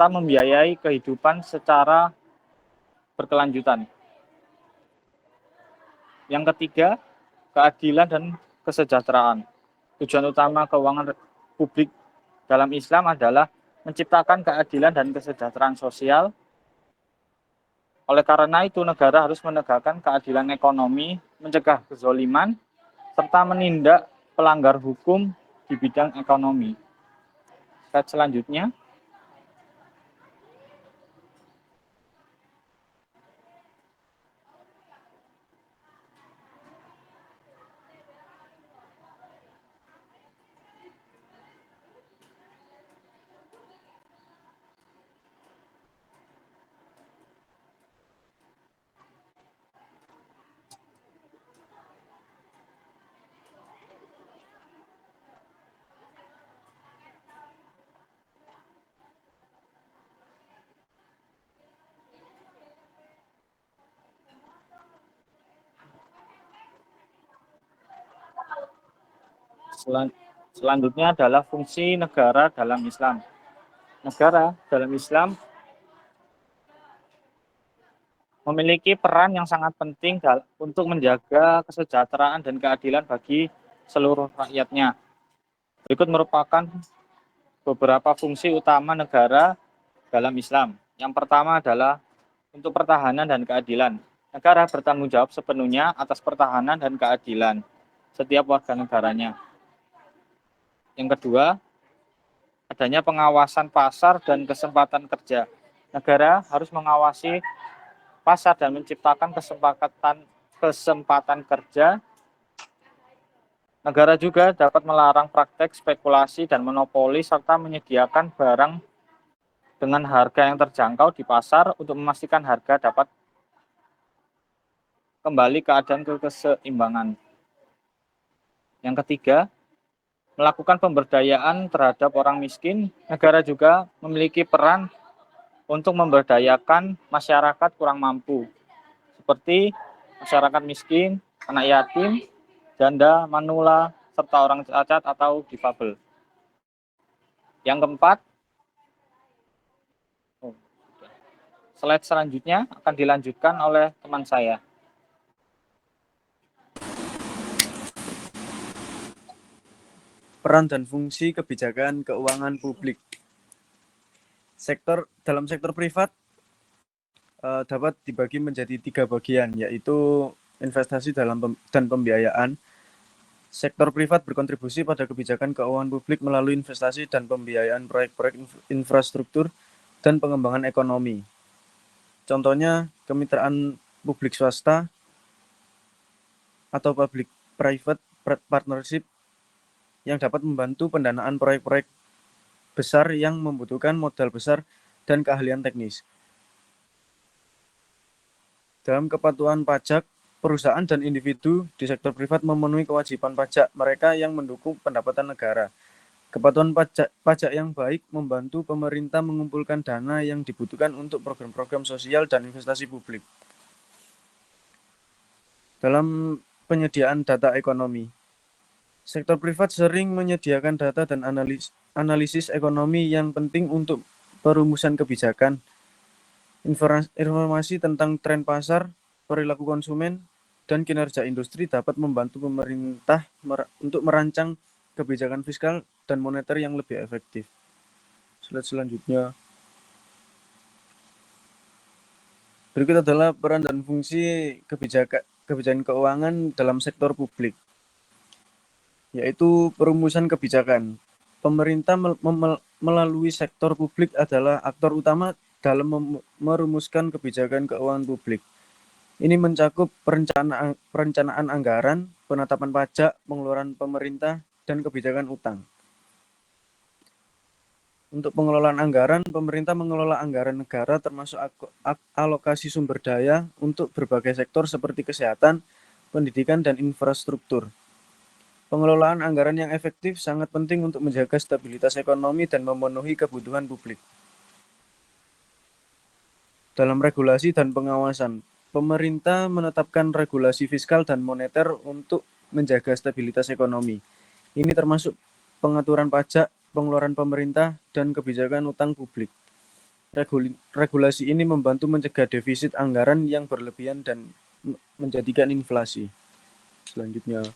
serta membiayai kehidupan secara berkelanjutan. Yang ketiga, keadilan dan kesejahteraan. Tujuan utama keuangan publik dalam Islam adalah menciptakan keadilan dan kesejahteraan sosial. Oleh karena itu, negara harus menegakkan keadilan ekonomi, mencegah kezoliman, serta menindak pelanggar hukum di bidang ekonomi. Slide selanjutnya. Selanjutnya adalah fungsi negara dalam Islam. Negara dalam Islam memiliki peran yang sangat penting untuk menjaga kesejahteraan dan keadilan bagi seluruh rakyatnya. Berikut merupakan beberapa fungsi utama negara dalam Islam. Yang pertama adalah untuk pertahanan dan keadilan. Negara bertanggung jawab sepenuhnya atas pertahanan dan keadilan setiap warga negaranya. Yang kedua, adanya pengawasan pasar dan kesempatan kerja. Negara harus mengawasi pasar dan menciptakan kesempatan kerja. Negara juga dapat melarang praktek spekulasi dan monopoli serta menyediakan barang dengan harga yang terjangkau di pasar untuk memastikan harga dapat kembali keadaan keseimbangan. Yang ketiga, melakukan pemberdayaan terhadap orang miskin. Negara juga memiliki peran untuk memberdayakan masyarakat kurang mampu, seperti masyarakat miskin, anak yatim, janda, manula, serta orang cacat atau difabel. Yang keempat, slide selanjutnya akan dilanjutkan oleh teman saya. Peran dan fungsi kebijakan keuangan publik. Dalam sektor privat dapat dibagi menjadi 3 bagian, yaitu investasi dan pembiayaan. Sektor privat berkontribusi pada kebijakan keuangan publik melalui investasi dan pembiayaan proyek-proyek infrastruktur dan pengembangan ekonomi. Contohnya kemitraan publik swasta atau public-private partnership yang dapat membantu pendanaan proyek-proyek besar yang membutuhkan modal besar dan keahlian teknis. Dalam kepatuhan pajak, perusahaan dan individu di sektor privat memenuhi kewajiban pajak mereka yang mendukung pendapatan negara. Kepatuhan pajak yang baik membantu pemerintah mengumpulkan dana yang dibutuhkan untuk program-program sosial dan investasi publik. Dalam penyediaan data ekonomi, sektor privat sering menyediakan data dan analisis ekonomi yang penting untuk perumusan kebijakan. Informasi tentang tren pasar, perilaku konsumen, dan kinerja industri dapat membantu pemerintah untuk merancang kebijakan fiskal dan moneter yang lebih efektif. Slide selanjutnya. Berikut adalah peran dan fungsi kebijakan keuangan dalam sektor publik, yaitu perumusan kebijakan. Pemerintah melalui sektor publik adalah aktor utama dalam merumuskan kebijakan keuangan publik. Ini mencakup perencanaan anggaran, penetapan pajak, pengeluaran pemerintah, dan kebijakan utang. Untuk pengelolaan anggaran, pemerintah mengelola anggaran negara termasuk alokasi sumber daya untuk berbagai sektor seperti kesehatan, pendidikan, dan infrastruktur. Pengelolaan anggaran yang efektif sangat penting untuk menjaga stabilitas ekonomi dan memenuhi kebutuhan publik. Dalam regulasi dan pengawasan, pemerintah menetapkan regulasi fiskal dan moneter untuk menjaga stabilitas ekonomi. Ini termasuk pengaturan pajak, pengeluaran pemerintah, dan kebijakan utang publik. Regulasi ini membantu mencegah defisit anggaran yang berlebihan dan menjadikan inflasi. Selanjutnya,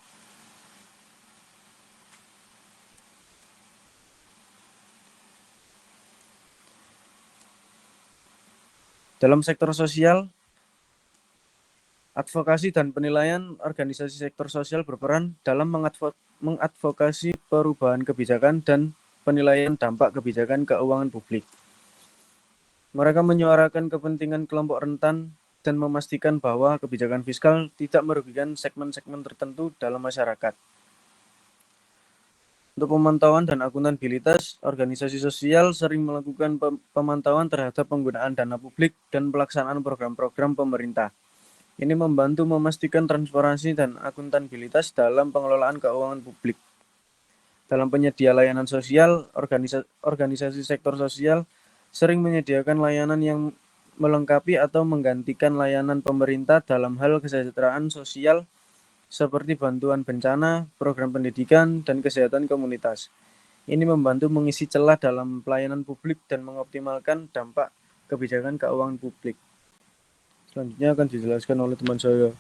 dalam sektor sosial, advokasi dan penilaian organisasi sektor sosial berperan dalam mengadvokasi perubahan kebijakan dan penilaian dampak kebijakan keuangan publik. Mereka menyuarakan kepentingan kelompok rentan dan memastikan bahwa kebijakan fiskal tidak merugikan segmen-segmen tertentu dalam masyarakat. Untuk pemantauan dan akuntabilitas, organisasi sosial sering melakukan pemantauan terhadap penggunaan dana publik dan pelaksanaan program-program pemerintah. Ini membantu memastikan transparansi dan akuntabilitas dalam pengelolaan keuangan publik. Dalam penyedia layanan sosial, organisasi sektor sosial sering menyediakan layanan yang melengkapi atau menggantikan layanan pemerintah dalam hal kesejahteraan sosial seperti bantuan bencana, program pendidikan, dan kesehatan komunitas. Ini membantu mengisi celah dalam pelayanan publik dan mengoptimalkan dampak kebijakan keuangan publik. Selanjutnya akan dijelaskan oleh teman saya.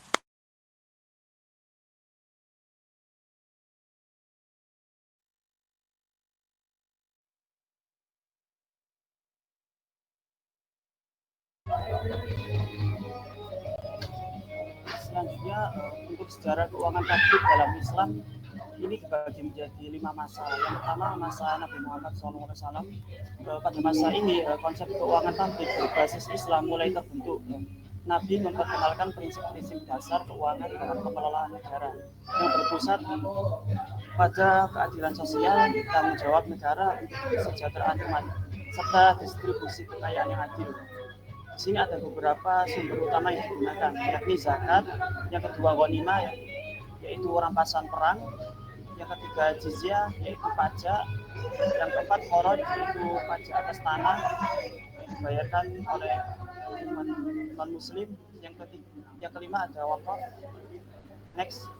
Selanjutnya untuk sejarah keuangan publik dalam Islam ini dibagi menjadi 5 masa. Yang pertama masa Nabi Muhammad SAW. Pada masa ini konsep keuangan publik berbasis Islam mulai terbentuk. Nabi memperkenalkan prinsip-prinsip dasar keuangan dalam pengelolaan negara yang berpusat pada keadilan sosial, tanggung jawab negara untuk kesejahteraan umat, serta distribusi kekayaan yang adil. Di sini ada beberapa sumber utama yang digunakan, yakni zakat, yang kedua ghanimah, yaitu rampasan perang, yang ketiga jizyah, yaitu pajak, yang keempat kharaj, yaitu pajak atas tanah yang dibayarkan oleh non muslim, yang kelima ada wakaf. Next.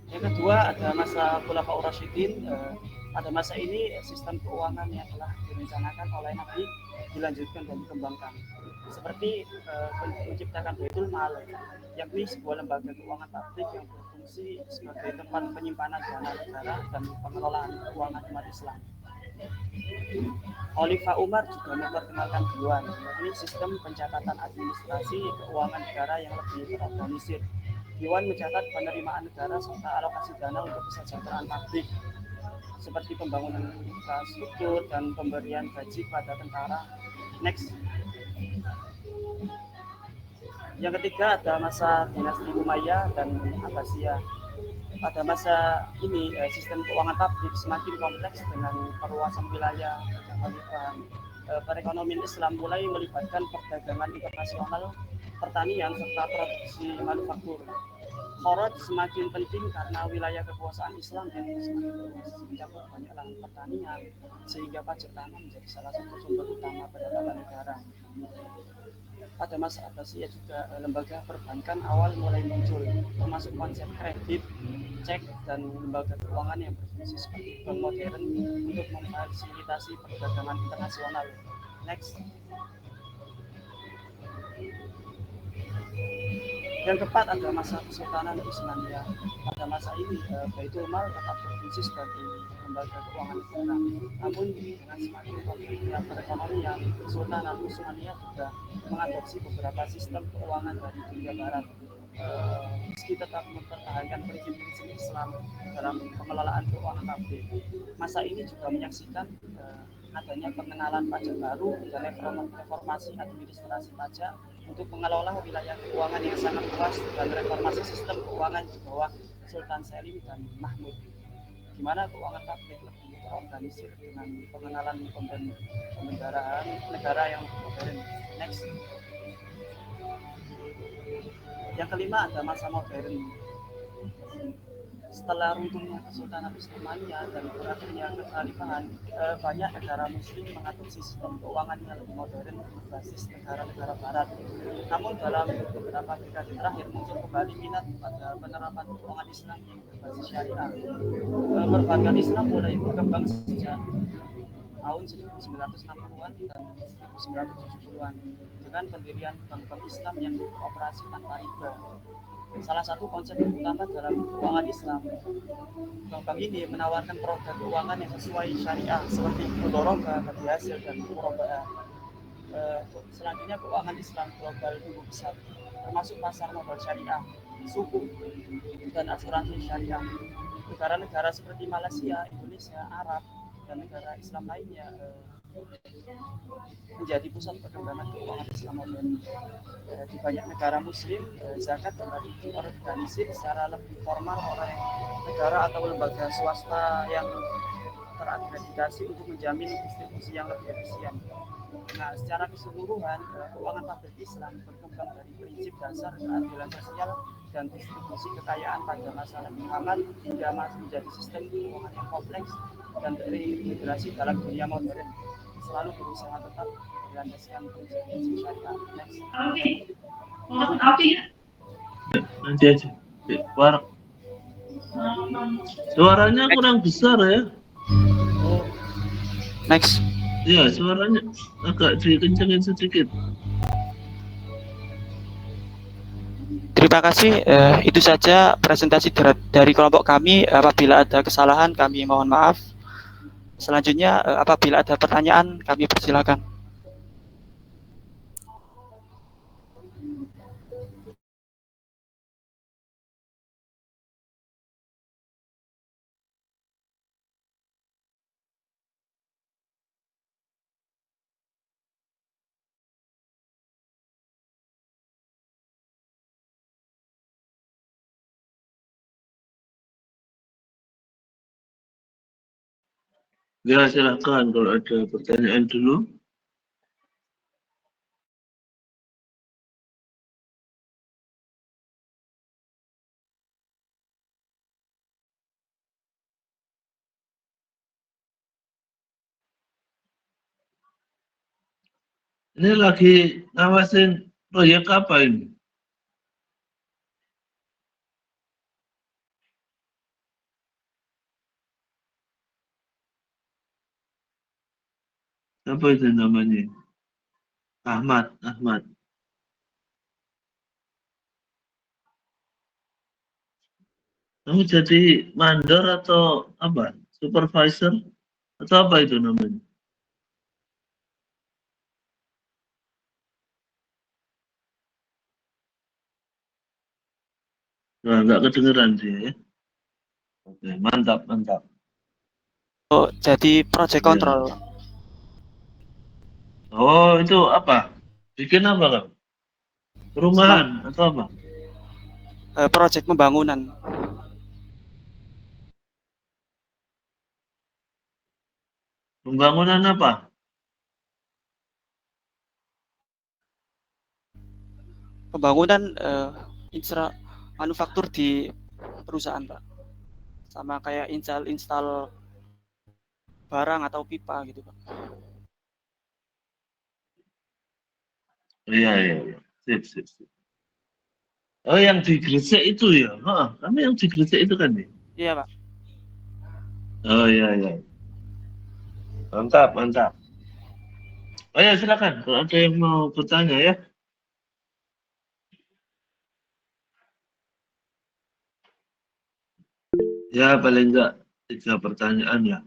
Yang kedua ada masa Khulafaur Rasyidin. Pada masa ini sistem keuangan yang telah direncanakan oleh Nabi dilanjutkan dan dikembangkan, seperti menciptakan Baitul Mal, yakni sebuah lembaga keuangan publik yang berfungsi sebagai tempat penyimpanan dana negara dan pengelolaan keuangan umat Islam. Khalifah Umar juga memperkenalkan Diwan, yakni sistem pencatatan administrasi keuangan negara yang lebih terorganisir. Diwan mencatat penerimaan negara serta alokasi dana untuk kesejahteraan publik, seperti pembangunan infrastruktur dan pemberian gaji pada tentara. Next. Yang ketiga ada masa dinasti Umayyah dan Abbasiyah. Pada masa ini sistem keuangan publik semakin kompleks dengan perluasan wilayah kekhalifahan. Perekonomian Islam mulai melibatkan perdagangan internasional, pertanian serta produksi manufaktur. Kharaj semakin penting karena wilayah kekuasaan Islam yang semakin luas, mencakup banyak lahan pertanian, sehingga pajak tanah menjadi salah satu sumber utama pendapatan negara. Pada masa Abbasiyah juga lembaga perbankan awal mulai muncul, termasuk konsep kredit, cek, dan lembaga keuangan yang berfungsi seperti bank modern untuk memfasilitasi perdagangan internasional. Next. Yang keempat ada masa Kesultanan Utsmaniyah. Pada masa ini Baitul Mal tetap berfungsi sebagai lembaga keuangan negara. Namun dengan semakin konfliknya perekonomian, Kesultanan Utsmaniyah juga mengadopsi beberapa sistem keuangan dari dunia barat. Meski tetap mempertahankan prinsip-prinsip Islam dalam pengelolaan keuangan publik. Masa ini juga menyaksikan adanya pengenalan pajak baru dan reformasi administrasi pajak untuk mengelola wilayah keuangan yang sangat luas dan reformasi sistem keuangan di bawah Sultan Selim dan Mahmud, di mana keuangan publik lebih terorganisir dengan pengenalan pembendaraan negara yang modern. Next. Yang kelima ada masa modern. setelah runtuhnya Kesultanan Utsmaniyah dan berakhirnya kekhalifahan, banyak negara Muslim mengatur sistem keuangan yang lebih modern berbasis negara-negara Barat. Namun dalam beberapa dekade terakhir muncul kembali minat pada penerapan keuangan Islam yang berbasis syariah. Perbankan Islam mulai berkembang sejak tahun 1960-an dan 1970-an dengan pendirian bank-bank Islam yang beroperasi tanpa riba. Salah satu konsep utama dalam keuangan Islam, bank-bank ini menawarkan produk keuangan yang sesuai syariah seperti mudharabah, bagi hasil, dan murabahah. Selanjutnya keuangan Islam global tumbuh besar, termasuk pasar modal syariah, suku, dan asuransi syariah. Negara-negara seperti Malaysia, Indonesia, Arab, dan negara Islam lainnya menjadi pusat perkembangan keuangan Islam modern. Di banyak negara Muslim, zakat kembali diorganisir secara lebih formal oleh negara atau lembaga swasta yang terakreditasi untuk menjamin distribusi yang lebih efisien. Nah, secara keseluruhan, keuangan publik Islam berkembang dari prinsip dasar keadilan sosial dan distribusi kekayaan pada masa Nabi Muhammad hingga menjadi sistem keuangan yang kompleks dan terintegrasi dalam dunia modern, selalu berusaha tetap berlandaskan prinsip syariat. Next. Nanti aja. Warak. Suaranya kurang besar ya. Next. Iya, suaranya agak dikencengin sedikit. Terima kasih. Itu saja presentasi dari kelompok kami. Apabila ada kesalahan, kami mohon maaf. Selanjutnya, apabila ada pertanyaan, kami persilakan. Ya, silahkan kalau ada pertanyaan dulu. Ini lagi ngawasin proyek apa ini? Apa itu namanya? Ahmad. Kamu jadi mandor atau apa? Supervisor? Atau apa itu namanya? Nah, nggak kedengeran sih ya. Oke, mantap. Oh, jadi project Ya. control. Oh, itu apa? Bikin apa kamu? Perumahan atau apa? Project pembangunan. Pembangunan apa? Pembangunan manufaktur di perusahaan, Pak. Sama kayak install barang atau pipa gitu, Pak. Iya. Sip. Oh, yang di Gresik itu ya? Kami yang di Gresik itu kan ya? Iya, Pak. Oh, iya. Mantap. Oh ya, silakan. Kalau ada yang mau bertanya ya. Ya, paling enggak 3 pertanyaan lah.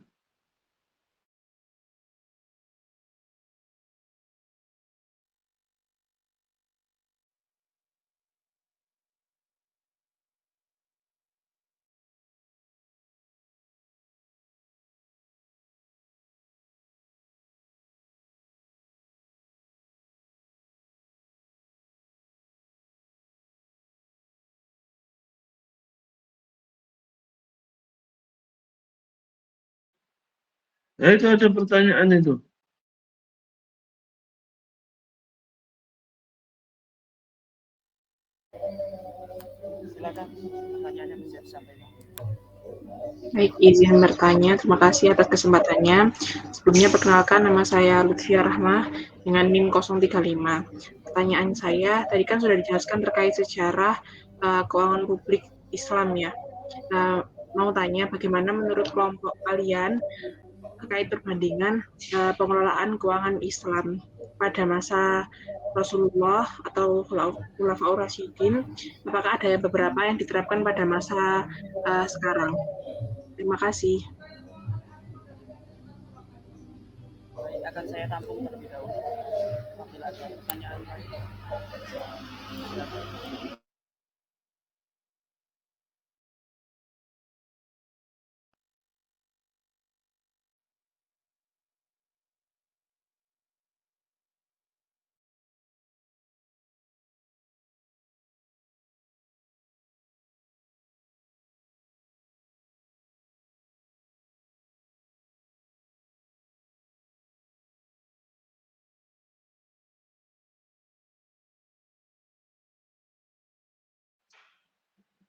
Itu ada pertanyaan itu. Silakan pertanyaannya bisa disampaikan. Baik, izin bertanya. Terima kasih atas kesempatannya. Sebelumnya perkenalkan nama saya Lutfia Rahmah dengan NIM 035. Pertanyaan saya tadi kan sudah dijelaskan terkait sejarah keuangan publik Islam ya. Mau tanya bagaimana menurut kelompok kalian terkait perbandingan pengelolaan keuangan Islam pada masa Rasulullah atau Khulafaur Rasyidin, apakah ada beberapa yang diterapkan pada masa sekarang? Terima kasih. Baik, akan saya tampung terlebih dahulu. Apabila ada pertanyaan lain, silakan.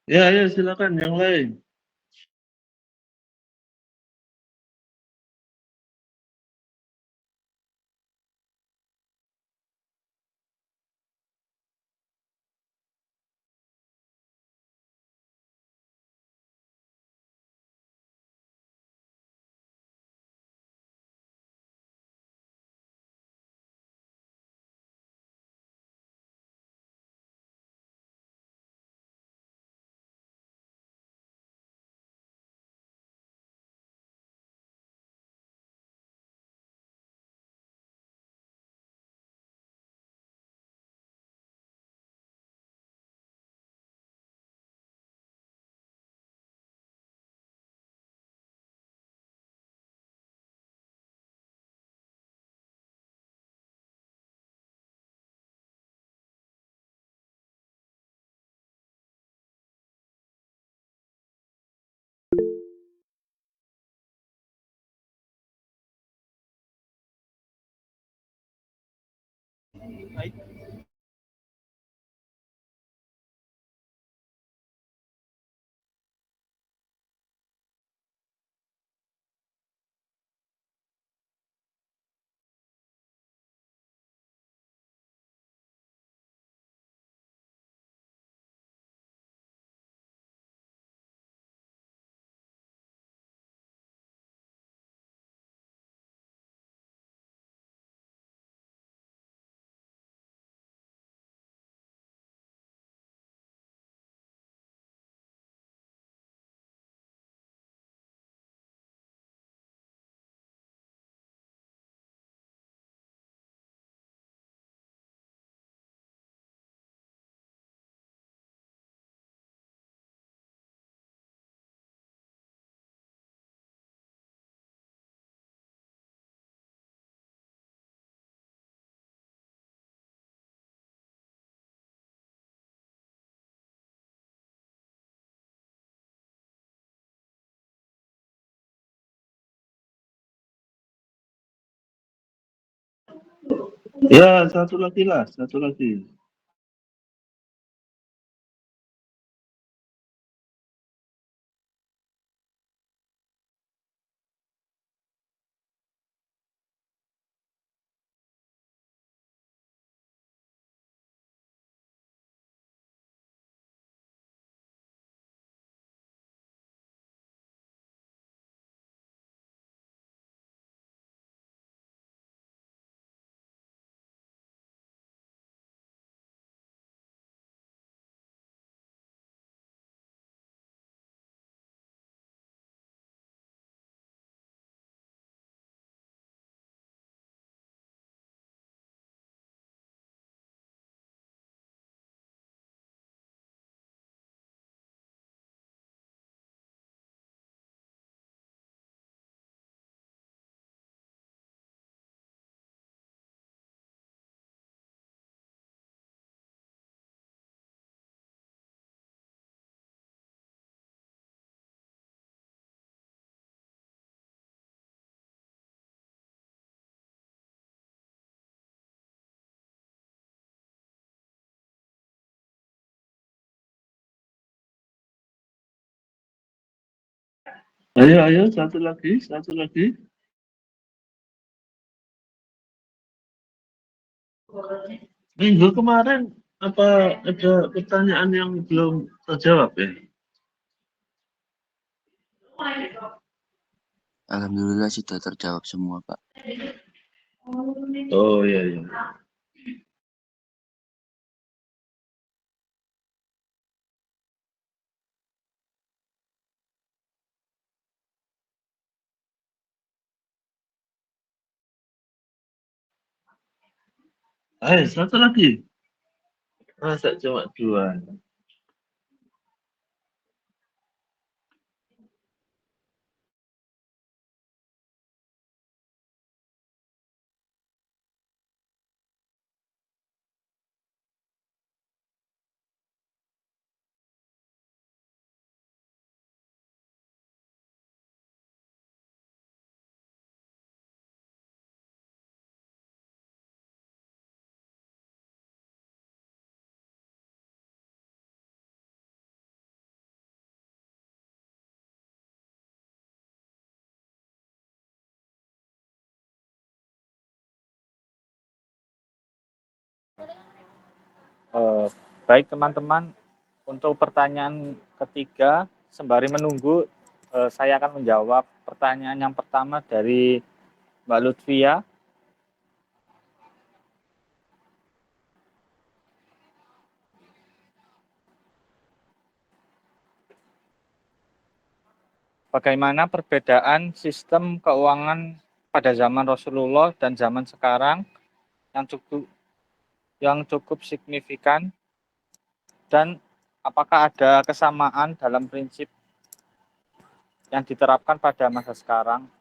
Ya, ya silakan yang lain. Baik, Ya, satu lagi lah, satu lagi. Ayo, satu lagi, satu lagi. Minggu kemarin apa ada pertanyaan yang belum terjawab ya? Alhamdulillah sudah terjawab semua, Pak. Oh iya. Ayo, satu lagi. Masa cuma dua? Baik teman-teman, untuk pertanyaan ketiga, sembari menunggu, saya akan menjawab pertanyaan yang pertama dari Mbak Lutfia. Bagaimana perbedaan sistem keuangan pada zaman Rasulullah dan zaman sekarang yang cukup signifikan, dan apakah ada kesamaan dalam prinsip yang diterapkan pada masa sekarang?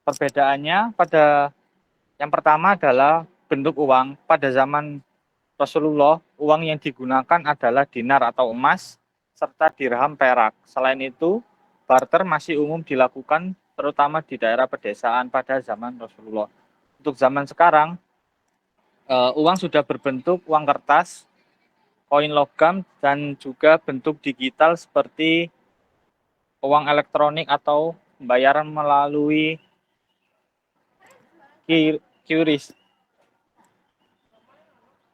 Perbedaannya pada yang pertama adalah bentuk uang. Pada zaman Rasulullah, uang yang digunakan adalah dinar atau emas serta dirham perak. Selain itu, barter masih umum dilakukan terutama di daerah pedesaan pada zaman Rasulullah. Untuk zaman sekarang, uang sudah berbentuk uang kertas, koin logam, dan juga bentuk digital seperti uang elektronik atau pembayaran melalui QRIS.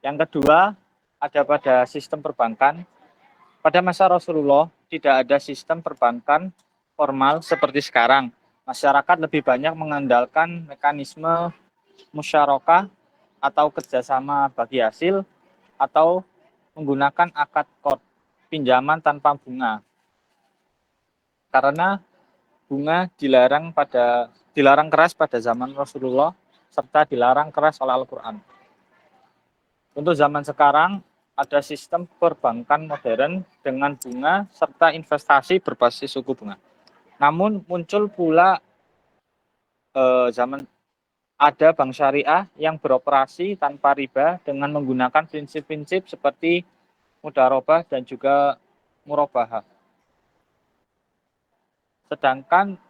Yang kedua, ada pada sistem perbankan. Pada masa Rasulullah, tidak ada sistem perbankan formal seperti sekarang. Masyarakat lebih banyak mengandalkan mekanisme musyarakah atau kerjasama bagi hasil, atau menggunakan akad qard, pinjaman tanpa bunga. Karena bunga dilarang keras pada zaman Rasulullah, serta dilarang keras oleh Al-Quran. Untuk zaman sekarang, ada sistem perbankan modern dengan bunga serta investasi berbasis suku bunga. Namun muncul pula ada bank syariah yang beroperasi tanpa riba dengan menggunakan prinsip-prinsip seperti mudharabah dan juga murabahah. Sedangkan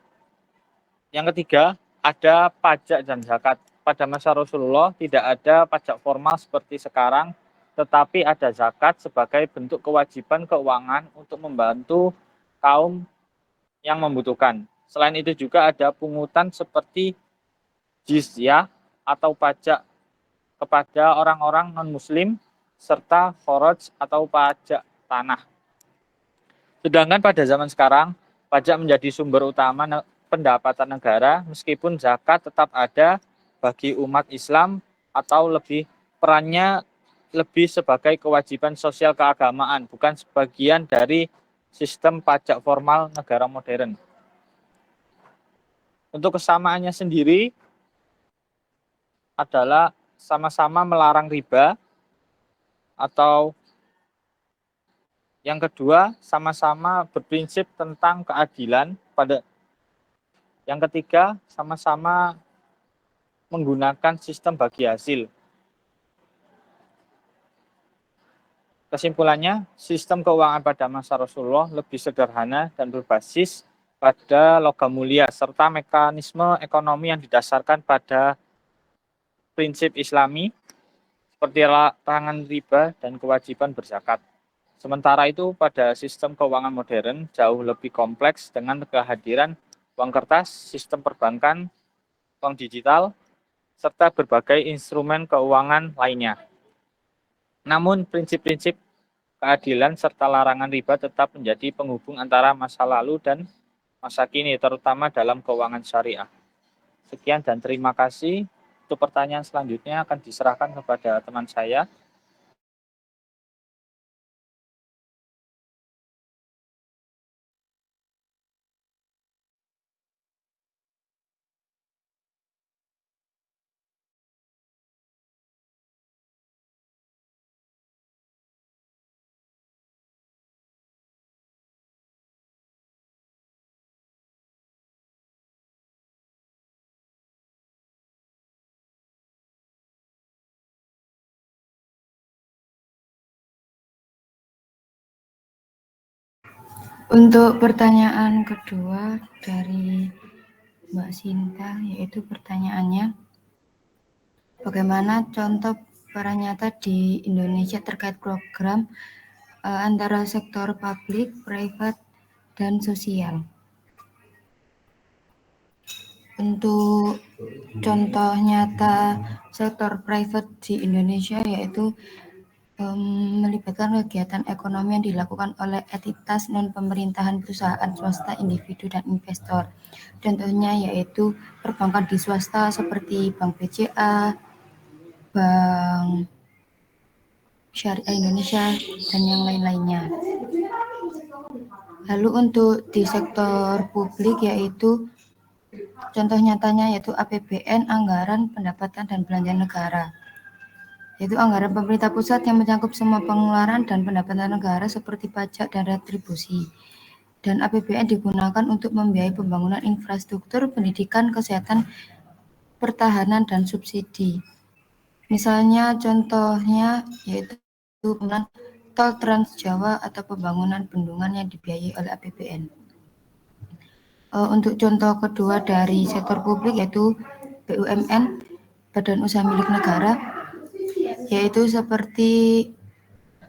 yang ketiga, ada pajak dan zakat. Pada masa Rasulullah tidak ada pajak formal seperti sekarang, tetapi ada zakat sebagai bentuk kewajiban keuangan untuk membantu kaum yang membutuhkan. Selain itu juga ada pungutan seperti jizyah atau pajak kepada orang-orang non-muslim, serta kharaj atau pajak tanah. Sedangkan pada zaman sekarang, pajak menjadi sumber utama pendapatan negara, meskipun zakat tetap ada bagi umat Islam atau perannya lebih sebagai kewajiban sosial keagamaan, bukan sebagian dari sistem pajak formal negara modern. Untuk kesamaannya sendiri adalah sama-sama melarang riba, atau yang kedua sama-sama berprinsip tentang keadilan, yang ketiga sama-sama menggunakan sistem bagi hasil. Kesimpulannya, sistem keuangan pada masa Rasulullah lebih sederhana dan berbasis pada logam mulia serta mekanisme ekonomi yang didasarkan pada prinsip Islami seperti larangan riba dan kewajiban berzakat. Sementara itu pada sistem keuangan modern jauh lebih kompleks dengan kehadiran uang kertas, sistem perbankan, uang digital, serta berbagai instrumen keuangan lainnya. Namun prinsip-prinsip keadilan serta larangan riba tetap menjadi penghubung antara masa lalu dan masa kini, terutama dalam keuangan syariah. Sekian dan terima kasih. Untuk pertanyaan selanjutnya akan diserahkan kepada teman saya. Untuk pertanyaan kedua dari Mbak Sinta, yaitu pertanyaannya, bagaimana contoh peran nyata di Indonesia terkait program antara sektor publik, private, dan sosial. Untuk contoh nyata sektor private di Indonesia yaitu melibatkan kegiatan ekonomi yang dilakukan oleh entitas non-pemerintahan, perusahaan swasta, individu, dan investor. Contohnya yaitu perbankan di swasta seperti Bank BCA, Bank Syariah Indonesia, dan yang lain-lainnya. Lalu untuk di sektor publik yaitu contoh nyatanya yaitu APBN, anggaran pendapatan dan belanja negara. Yaitu anggaran pemerintah pusat yang mencakup semua pengeluaran dan pendapatan negara seperti pajak dan retribusi. Dan APBN digunakan untuk membiayai pembangunan infrastruktur, pendidikan, kesehatan, pertahanan, dan subsidi. Misalnya contohnya yaitu pembangunan tol Trans Jawa atau pembangunan bendungan yang dibiayai oleh APBN. Untuk contoh kedua dari sektor publik yaitu BUMN, Badan Usaha Milik Negara, yaitu seperti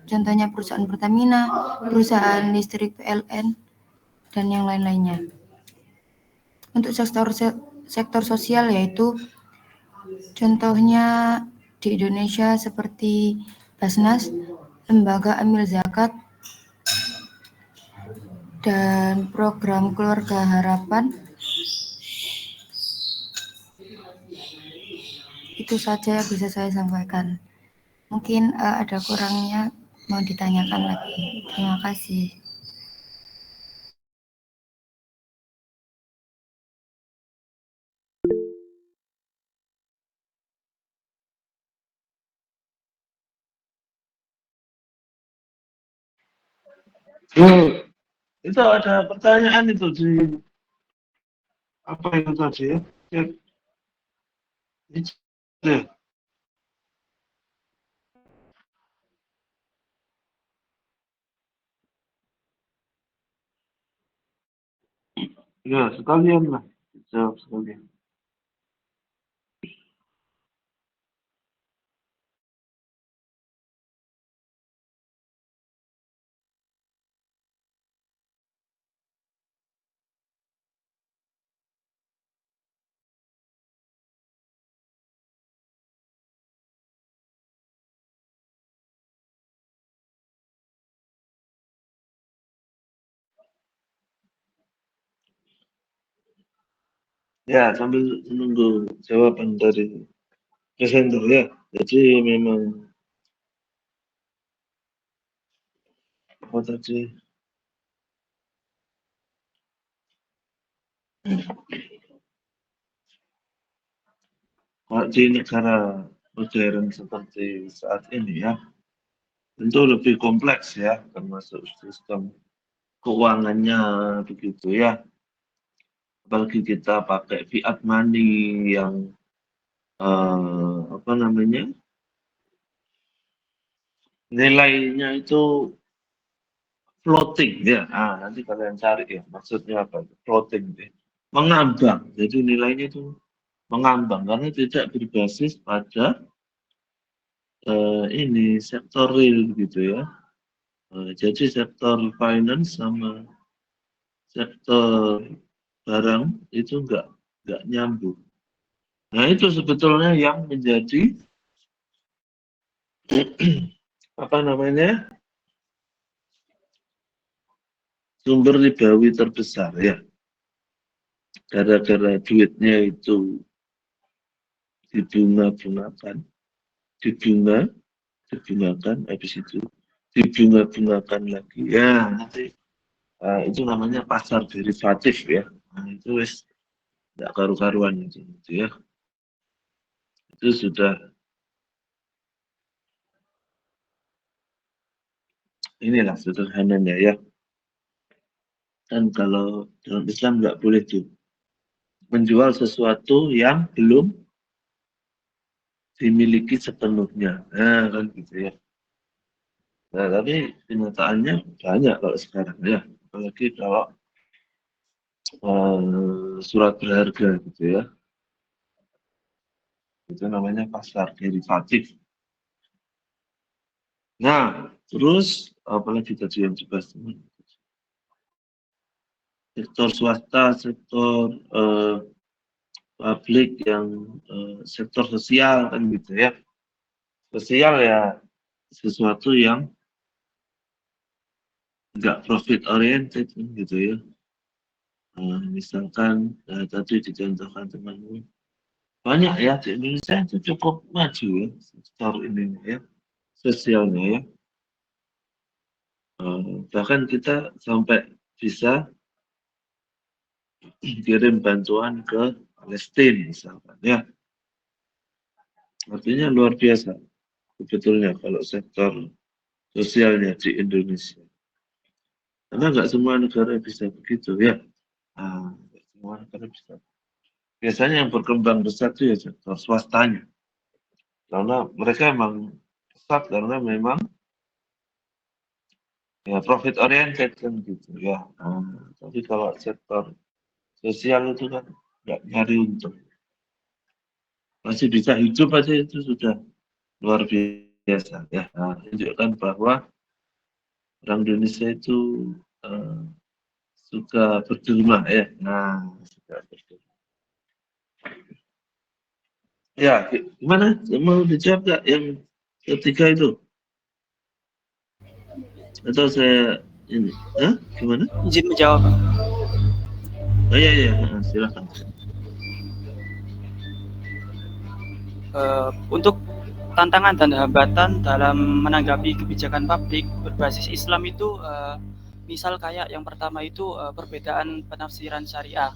contohnya perusahaan Pertamina, perusahaan listrik PLN, dan yang lain-lainnya. Untuk sektor sosial yaitu contohnya di Indonesia seperti Basnas, Lembaga Amil Zakat, dan program Keluarga Harapan. Itu saja yang bisa saya sampaikan. Mungkin ada kurangnya mau ditanyakan lagi. Terima kasih. Itu ada pertanyaan itu di apa itu tadi ya? Ya. Ya, sekalian lah. Jawab sekalian. Ya, sambil menunggu jawaban dari presenter ya. Jadi memang apa tadi? Kalau di negara modern seperti saat ini ya, tentu lebih kompleks ya, termasuk sistem keuangannya begitu ya. Apalagi kita pakai fiat money yang apa namanya, nilainya itu floating ya. Nanti kalian cari ya maksudnya apa? Floating ya. Mengambang. Jadi nilainya itu mengambang karena tidak berbasis pada ini sektor real gitu ya. Jadi sektor finance sama sektor barang itu nggak nyambung. Nah itu sebetulnya yang menjadi apa namanya sumber ribawi terbesar ya. Gara-gara duitnya itu dibungakan, habis itu dibunga-bungakan lagi. Ya nanti itu namanya pasar derivatif ya. Nah, itu wis nggak karu-karuan itu ya. Itu sudah inilah sederhananya ya. Kan kalau dalam Islam nggak boleh tuh menjual sesuatu yang belum dimiliki sepenuhnya. Nah, kan gitu ya. Nah, tapi kenyataannya banyak kalau sekarang ya. Apalagi kalau surat berharga gitu ya. Itu namanya pasar derivatif. Nah, terus apalagi tadi yang dibahas sektor swasta, sektor publik yang sektor sosial kan gitu ya. Sosial ya sesuatu yang nggak profit oriented kan gitu ya. Misalkan tadi dicontohkan temanmu banyak ya di Indonesia itu cukup maju ya sektor ini ya sosialnya ya. Bahkan kita sampai bisa kirim bantuan ke Palestina misalkan ya. Artinya luar biasa sebetulnya kalau sektor sosialnya di Indonesia. Karena nggak semua negara bisa begitu ya. Nggak semua negara bisa. Biasanya yang berkembang besar itu ya sektor swastanya. Karena mereka memang besar karena memang ya profit oriented kan gitu ya. Tapi kalau sektor sosial itu kan nggak nyari untung. Masih bisa hidup aja itu sudah luar biasa ya. Menunjukkan bahwa orang Indonesia itu suka berderma ya. Suka berderma. Ya, gimana? Mau dijawab nggak yang ketiga itu? Atau saya ini? Gimana? Izin menjawab. Oh iya, silakan. Untuk tantangan dan hambatan dalam menanggapi kebijakan publik berbasis Islam itu misal kayak yang pertama itu perbedaan penafsiran syariah.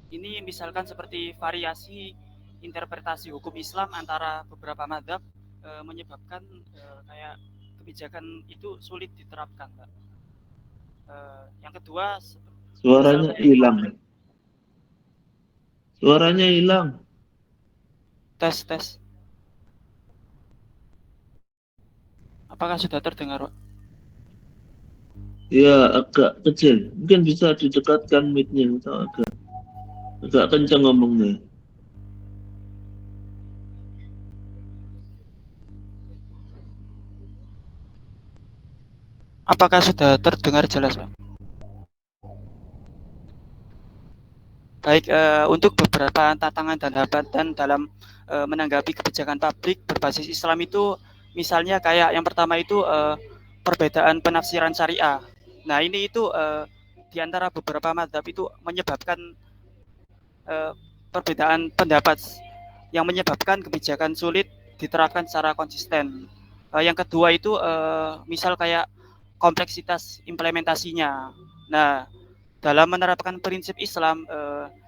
Ini misalkan seperti variasi interpretasi hukum Islam antara beberapa mazhab menyebabkan kayak kebijakan itu sulit diterapkan, Pak. Yang kedua, suaranya hilang. Suaranya hilang. Tes. Apakah sudah terdengar, Pak? Ya, agak kecil. Mungkin bisa didekatkan mic-nya atau agak kencang ngomongnya. Apakah sudah terdengar jelas, Pak? Baik, untuk beberapa tantangan dan hambatan dalam menanggapi kebijakan publik berbasis Islam itu, misalnya kayak yang pertama itu perbedaan penafsiran syariah. Nah, ini itu di antara beberapa mazhab itu menyebabkan perbedaan pendapat yang menyebabkan kebijakan sulit diterapkan secara konsisten. Yang kedua itu misal kayak kompleksitas implementasinya. Nah, dalam menerapkan prinsip Islam,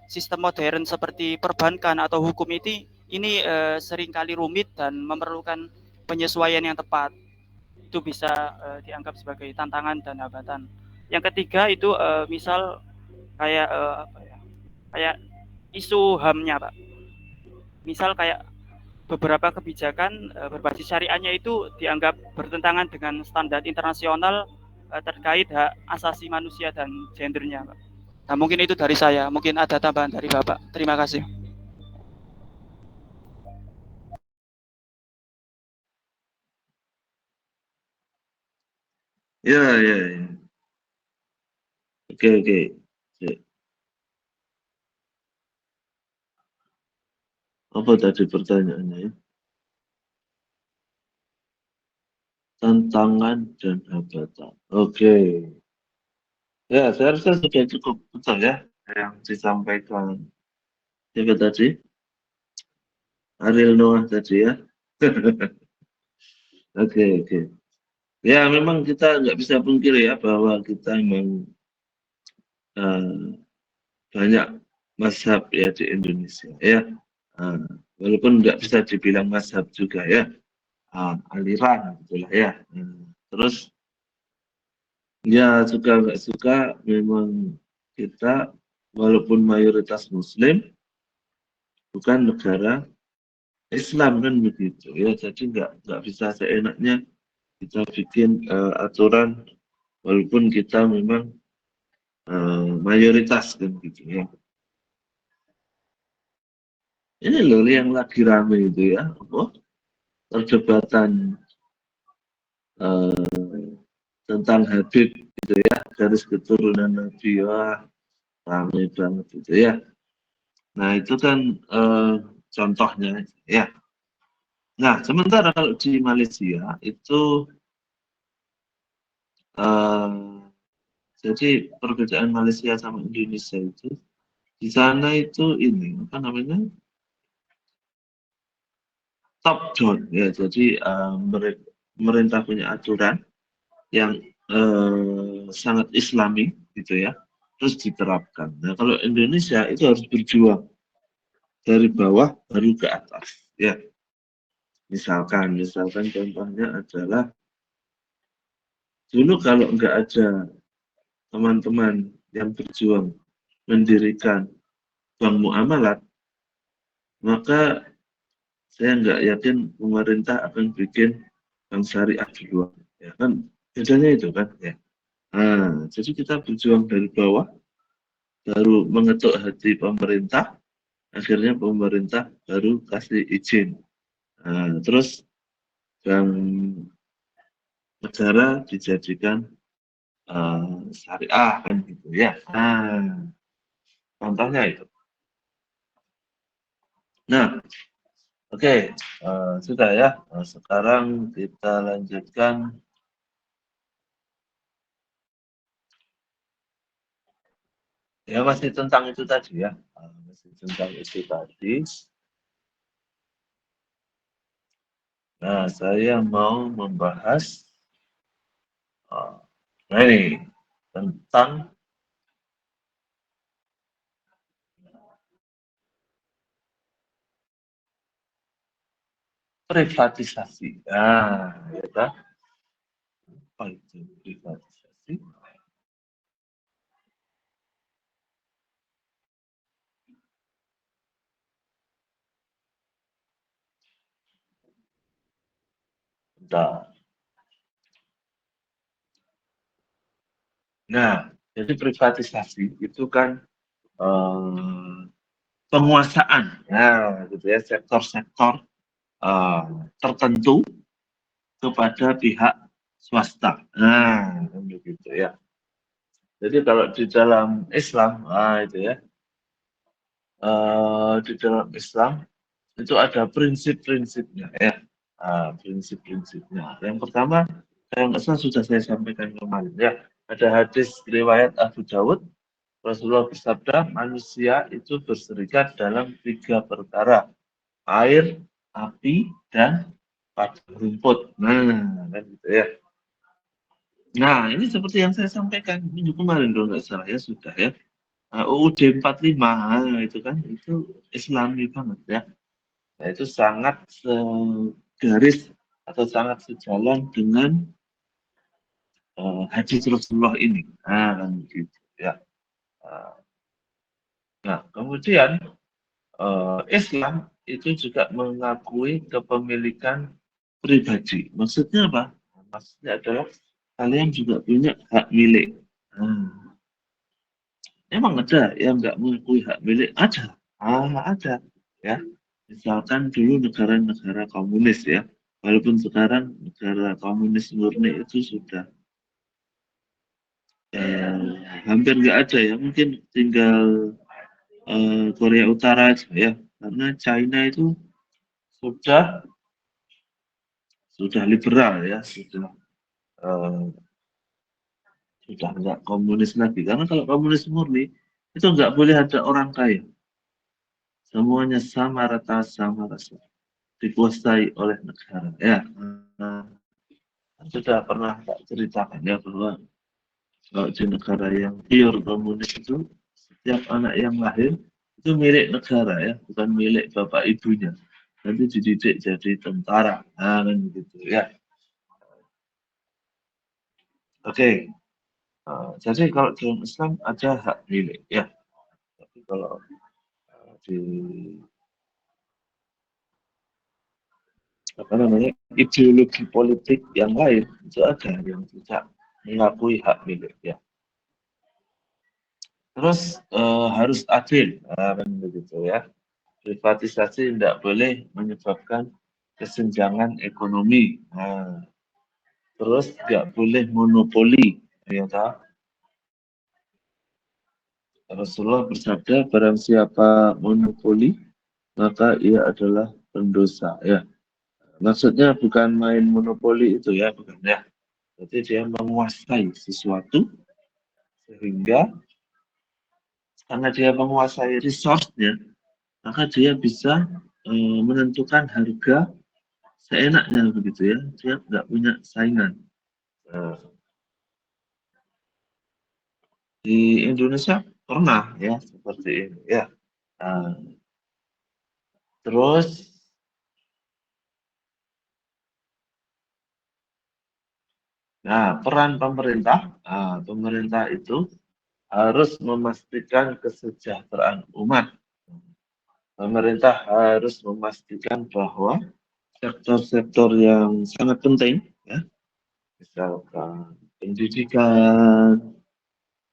sistem modern seperti perbankan atau hukum ini seringkali rumit dan memerlukan penyesuaian yang tepat. Itu bisa dianggap sebagai tantangan dan hambatan. Yang ketiga itu misal kayak kayak isu HAM-nya, Pak. Misal kayak beberapa kebijakan berbasis syariahnya itu dianggap bertentangan dengan standar internasional terkait hak asasi manusia dan gendernya, Pak. Nah, mungkin itu dari saya. Mungkin ada tambahan dari Bapak. Terima kasih. Ya, ya, ya. Oke, oke. Oke. Apa tadi pertanyaannya ya? Tantangan dan hambatan. Oke. Ya, saya rasa sudah cukup betul ya yang disampaikan. Siapa tadi? Ariel Noah tadi ya. Oke, oke. Ya, memang kita nggak bisa pungkiri ya bahwa kita memang eh, banyak mazhab ya di Indonesia ya. Eh, walaupun nggak bisa dibilang mazhab juga ya, aliran gitulah ya. Terus ya suka nggak suka memang kita walaupun mayoritas Muslim bukan negara Islam kan begitu ya. Jadi nggak bisa seenaknya kita bikin aturan walaupun kita memang mayoritas kan gitu ya. Ini loh yang lagi rame itu ya, apa? Perdebatan tentang Habib gitu ya, garis keturunan Nabi, wah rame banget gitu ya. Nah itu kan contohnya ya. Nah sementara kalau di Malaysia itu jadi perbedaan Malaysia sama Indonesia itu di sana itu ini apa namanya top down ya. Jadi merintah punya aturan yang sangat Islami gitu ya, terus diterapkan. Nah kalau Indonesia itu harus berjuang dari bawah baru ke atas ya. Misalkan contohnya adalah dulu kalau nggak ada teman-teman yang berjuang mendirikan bank muamalat, maka saya nggak yakin pemerintah akan bikin bank syariah duluan. Ya kan, bedanya itu kan ya. Nah, jadi kita berjuang dari bawah, baru mengetuk hati pemerintah, akhirnya pemerintah baru kasih izin. Nah, terus bank negara dijadikan syariah kan gitu ya. Nah, contohnya itu. Nah, oke, sudah ya. Sekarang kita lanjutkan. Ya masih tentang itu tadi ya. Masih tentang itu tadi. Nah, saya mau membahas nah ini tentang privatisasi. Nah, ya kan? Apa itu privatisasi? Nah, jadi privatisasi itu kan penguasaan, nah, gitu ya, sektor-sektor tertentu kepada pihak swasta. Nah, kan begitu ya. Jadi kalau di dalam Islam, itu ya, di dalam Islam itu ada prinsip-prinsipnya ya, prinsip-prinsipnya. Yang pertama, yang sudah saya sampaikan kemarin ya, ada hadis riwayat Abu Dawud, Rasulullah bersabda, manusia itu berserikat dalam 3 perkara, air, api, dan padang rumput. Nah, kan gitu ya. Nah, ini seperti yang saya sampaikan minggu kemarin kalau nggak salah ya, sudah ya. UUD 45 itu kan itu Islami banget ya. Nah, itu sangat segaris atau sangat sejalan dengan hadis Rasulullah ini. Nah, kan gitu ya. Nah, kemudian Islam itu juga mengakui kepemilikan pribadi. Maksudnya apa? Maksudnya adalah kalian juga punya hak milik. Emang ada yang nggak mengakui hak milik? Ada. Ada. Ya. Misalkan dulu negara-negara komunis ya. Walaupun sekarang negara komunis murni itu sudah hampir nggak ada ya, mungkin tinggal Korea Utara aja ya, karena China itu sudah liberal ya, eh, sudah nggak komunis lagi. Karena kalau komunis murni itu nggak boleh ada orang kaya, semuanya sama rata, sama rasa, dikuasai oleh negara. Ya, sudah pernah tak ceritakan ya bahwa kalau di negara yang pure komunis itu setiap anak yang lahir itu milik negara ya, bukan milik bapak ibunya. Nanti dididik jadi tentara, nah kan begitu ya. Oke. Jadi kalau dalam Islam ada hak milik ya, tapi kalau di apa namanya ideologi politik yang lain itu ada yang tidak mengakui hak milik ya. Terus harus adil, nah, kan begitu ya. Privatisasi tidak boleh menyebabkan kesenjangan ekonomi. Nah, terus nggak boleh monopoli, ya tak? Rasulullah bersabda, barang siapa monopoli, maka ia adalah pendosa. Ya, maksudnya bukan main monopoli itu ya, bukan ya. Jadi dia menguasai sesuatu sehingga karena dia menguasai resource-nya, maka dia bisa menentukan harga seenaknya begitu ya. Dia nggak punya saingan. Nah, di Indonesia pernah ya seperti ini ya. Nah, terus peran pemerintah, pemerintah itu harus memastikan kesejahteraan umat. Pemerintah harus memastikan bahwa sektor-sektor yang sangat penting, ya, misalkan pendidikan,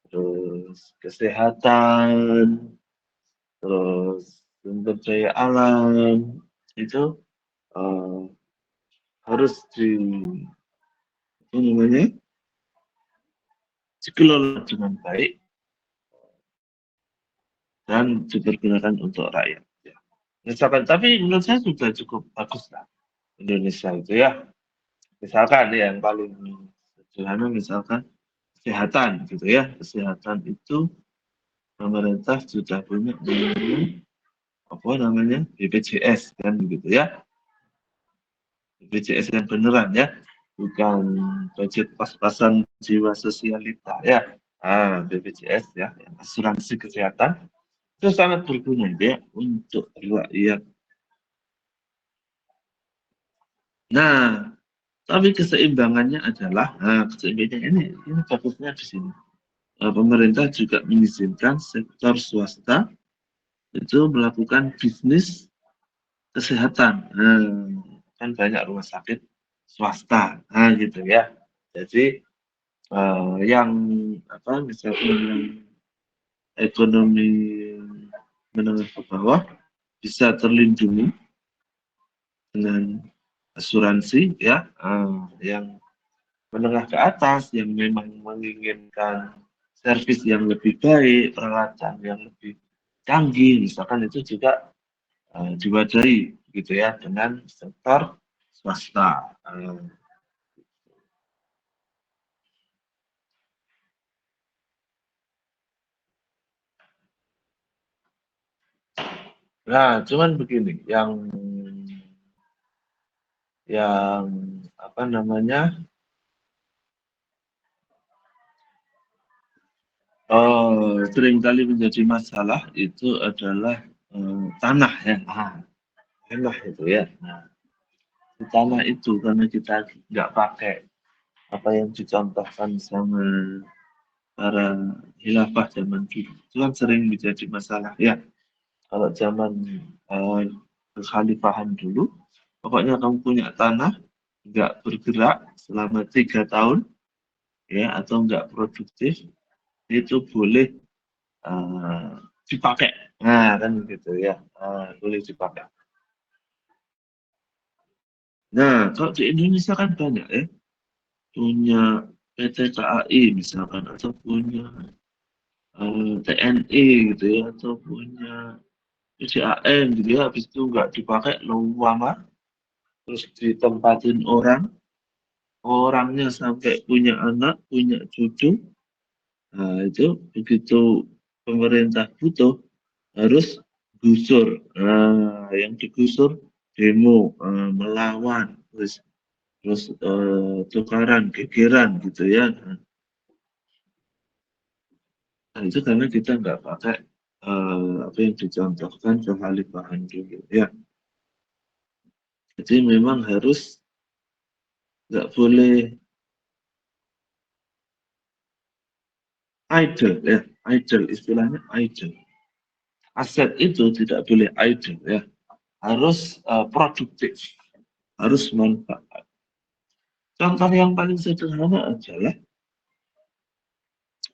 terus kesehatan, terus sumber daya alam, itu harus dikelola dengan baik dan dipergunakan untuk rakyat. Ya. Misalkan, tapi menurut saya sudah cukup bagus lah Indonesia itu ya. Misalkan ya, yang paling sederhana misalkan kesehatan gitu ya. Kesehatan itu pemerintah sudah punya apa namanya BPJS kan begitu ya. BPJS yang beneran ya, bukan budget pas-pasan jiwa sosialita ya. BPJS ya, asuransi kesehatan itu sangat berguna ya untuk rakyat. Nah, tapi keseimbangannya adalah, keseimbangannya ini bagusnya di sini. Pemerintah juga mengizinkan sektor swasta itu melakukan bisnis kesehatan. Kan banyak rumah sakit swasta, gitu ya. Jadi yang apa misalnya yang ekonomi menengah ke bawah bisa terlindungi dengan asuransi ya, yang menengah ke atas yang memang menginginkan servis yang lebih baik, peralatan yang lebih canggih, misalkan itu juga diwadahi gitu ya dengan sektor swasta. Nah, cuman begini, yang apa namanya seringkali menjadi masalah itu adalah tanah ya, tanah itu ya. Nah, di tanah itu karena kita nggak pakai apa yang dicontohkan sama para khilafah zaman dulu, itu kan sering menjadi masalah ya. Kalau zaman kekhalifahan dulu, pokoknya kamu punya tanah nggak bergerak selama 3 tahun ya atau nggak produktif itu boleh dipakai. Nah kan gitu ya, boleh dipakai. Nah kalau di Indonesia kan banyak ya punya PT KAI misalkan, atau punya TNI gitu ya, atau punya PDAM gitu ya, habis itu nggak dipakai lama, terus ditempatin orangnya sampai punya anak, punya cucu. Nah, itu begitu pemerintah butuh harus gusur. Nah, yang digusur demo, melawan, terus tukaran, gegeran gitu ya. Nah, itu karena kita nggak pakai apa yang dicontohkan kekhalifahan dulu ya. Jadi memang harus nggak boleh idle ya, idle istilahnya idle. Aset itu tidak boleh idle ya, harus produktif, harus manfaat. Contoh yang paling sederhana adalah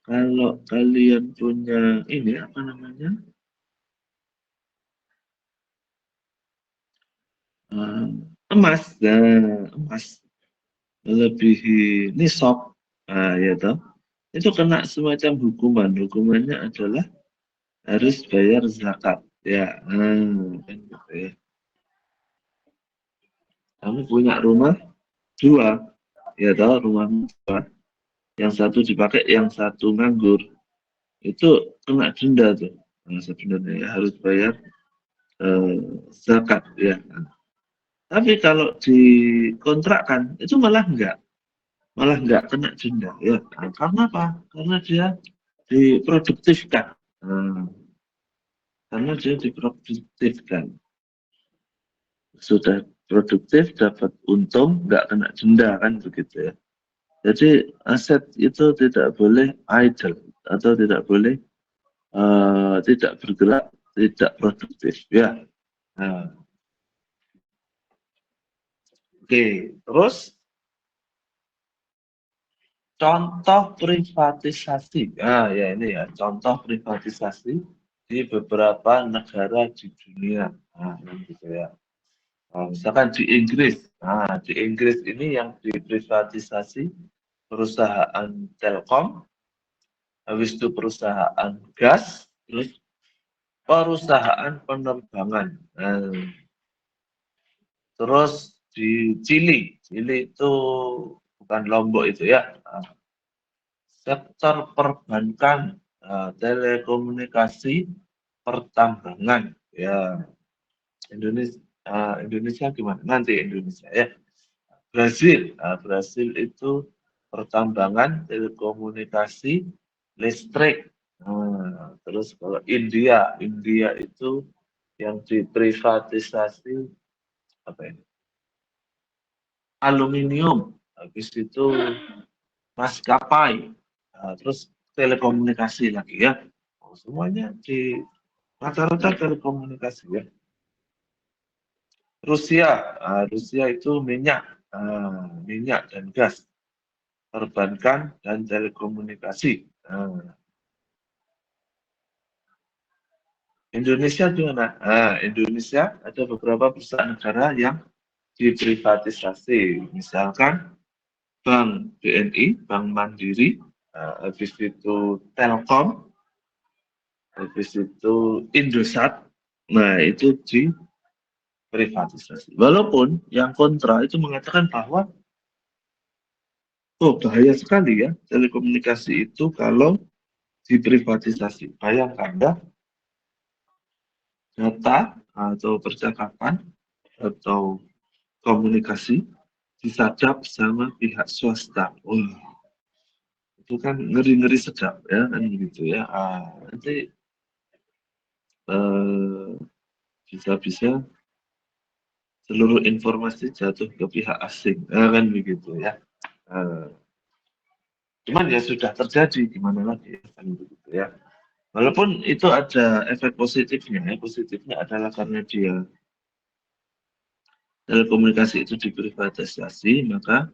kalau kalian punya ini apa namanya emas, nah, emas melebihi nisab, ya toh, itu kena semacam hukuman. Hukumannya adalah harus bayar zakat. Ya, kan gitu ya. Kamu punya rumah dua, ya toh, rumah dua, yang satu dipakai, yang satu nganggur, itu kena denda tuh. Nah, sebenarnya ya, harus bayar zakat ya. Tapi kalau dikontrakkan itu malah enggak kena denda ya. Nah, karena apa? Karena dia diproduktifkan. Nah, karena dia diproduktifkan. Sudah produktif dapat untung, enggak kena denda kan begitu ya. Jadi aset itu tidak boleh idle atau tidak boleh tidak bergerak, tidak produktif ya. Nah, oke, terus contoh privatisasi. Ah, ya ini ya, contoh privatisasi di beberapa negara di dunia. Nah, gitu ya. Nah, misalkan di Inggris. Nah, di Inggris ini yang diprivatisasi perusahaan Telkom, habis itu perusahaan gas, terus perusahaan penerbangan. Nah, terus di Chili itu bukan Lombok itu ya. Nah, sektor perbankan, telekomunikasi, pertambangan. Ya, Indonesia gimana? Nanti Indonesia ya. Brasil itu pertambangan, telekomunikasi, listrik. Nah, terus kalau India itu yang diprivatisasi apa ini? Aluminium. Habis itu maskapai. Nah, terus telekomunikasi lagi ya. Oh, semuanya di rata-rata telekomunikasi ya. Rusia itu minyak, minyak dan gas, perbankan dan telekomunikasi. Indonesia gimana? Indonesia ada beberapa perusahaan negara yang diprivatisasi, misalkan Bank BNI, Bank Mandiri, habis itu Telkom, habis itu Indosat. Nah, itu diprivatisasi. Walaupun yang kontra itu mengatakan bahwa bahaya sekali ya telekomunikasi itu kalau diprivatisasi. Bayangkan ya, data atau percakapan atau komunikasi disadap sama pihak swasta. Itu kan ngeri-ngeri sedap ya kan gitu ya. Nanti bisa-bisa seluruh informasi jatuh ke pihak asing, kan begitu ya. Cuman ya sudah terjadi, gimana lagi kan begitu ya. Walaupun itu ada efek positifnya, positifnya adalah karena dia telekomunikasi itu diprivatisasi, maka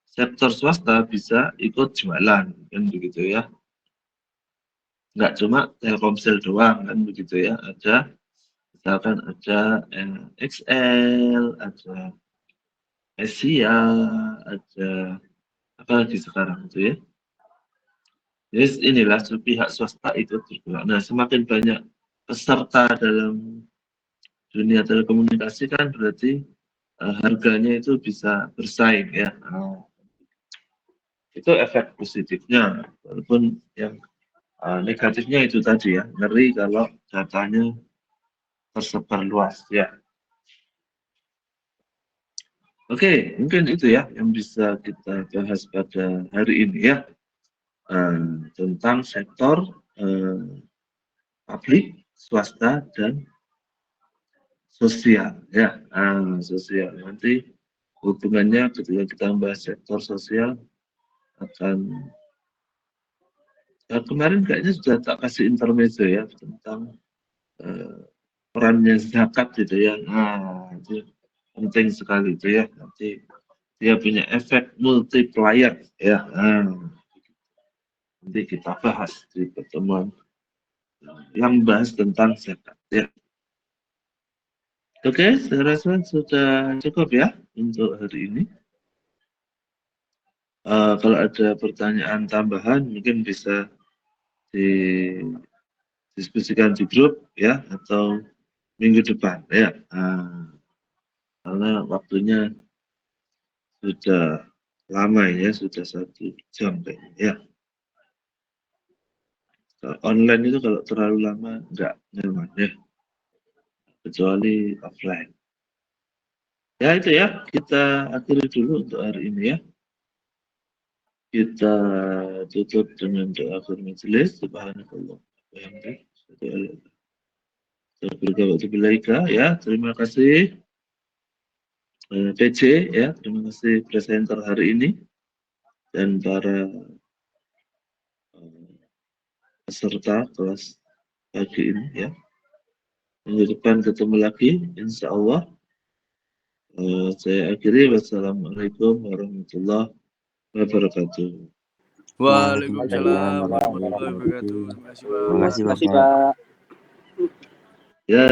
sektor swasta bisa ikut jualan, kan begitu ya. Nggak cuma Telkomsel doang, kan begitu ya. Ada, misalkan ada XL, ada Asia, ada apalagi sekarang itu ya. Jadi inilah pihak swasta ikut bergerak. Nah, semakin banyak peserta dalam dunia telekomunikasi kan berarti harganya itu bisa bersaing ya. Itu efek positifnya. Walaupun yang negatifnya itu tadi ya, ngeri kalau datanya tersebar luas ya. Oke, mungkin itu ya yang bisa kita bahas pada hari ini ya, tentang sektor publik, swasta, dan sosial ya. Sosial nanti hubungannya ketika kita membahas sektor sosial akan kemarin kayaknya sudah tak kasih intermezzo ya tentang perannya zakat gitu ya. Itu penting sekali itu ya, nanti dia punya efek multiplier ya. Nanti kita bahas di pertemuan yang bahas tentang zakat ya. Oke, saya rasa sudah cukup ya untuk hari ini. Kalau ada pertanyaan tambahan mungkin bisa didiskusikan di grup ya, atau minggu depan ya. Karena waktunya sudah lama ya, sudah 1 jam kayaknya ya. Kalau online itu kalau terlalu lama enggak nyaman ya, kecuali offline. Ya itu ya, kita akhiri dulu untuk hari ini ya. Kita tutup dengan doa akhir majelis. Subhanakallah wa bihamdihi. Ya, terima kasih PC ya, terima kasih presenter hari ini dan para peserta kelas pagi ini ya. Minggu depan ketemu lagi, insya Allah. Saya akhiri, wassalamualaikum warahmatullahi wabarakatuh. Waalaikumsalam warahmatullahi wabarakatuh. Terima kasih, Pak. Terima kasih, Bapak. Ya.